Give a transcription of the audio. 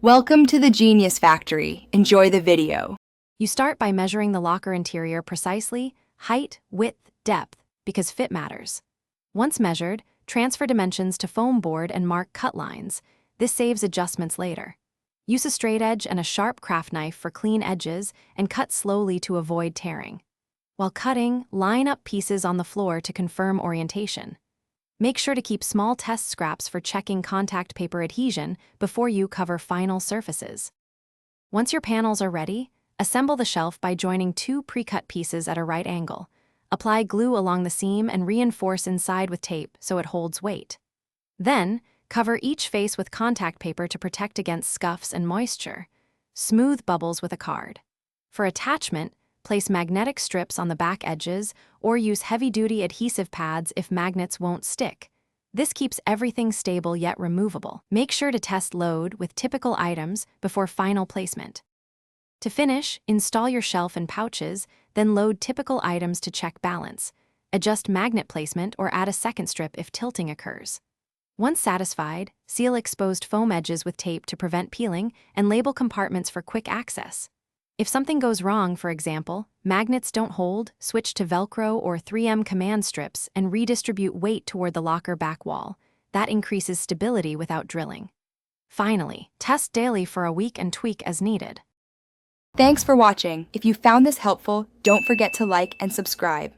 Welcome to the Genius Factory. Enjoy the video. You start by measuring the locker interior precisely, height, width, depth, because fit matters. Once measured, transfer dimensions to foam board and mark cut lines. This saves adjustments later. Use a straight edge and a sharp craft knife for clean edges and cut slowly to avoid tearing. While cutting, line up pieces on the floor to confirm orientation. Make sure to keep small test scraps for checking contact paper adhesion before you cover final surfaces. Once your panels are ready, assemble the shelf by joining two pre-cut pieces at a right angle. Apply glue along the seam and reinforce inside with tape so it holds weight. Then, cover each face with contact paper to protect against scuffs and moisture. Smooth bubbles with a card. For attachment, place magnetic strips on the back edges or use heavy-duty adhesive pads if magnets won't stick. This keeps everything stable yet removable. Make sure to test load with typical items before final placement. To finish, install your shelf and pouches, then load typical items to check balance. Adjust magnet placement or add a second strip if tilting occurs. Once satisfied, seal exposed foam edges with tape to prevent peeling and label compartments for quick access. If something goes wrong, for example, magnets don't hold, switch to Velcro or 3M command strips and redistribute weight toward the locker back wall. That increases stability without drilling. Finally, test daily for a week and tweak as needed. Thanks for watching. If you found this helpful, don't forget to like and subscribe.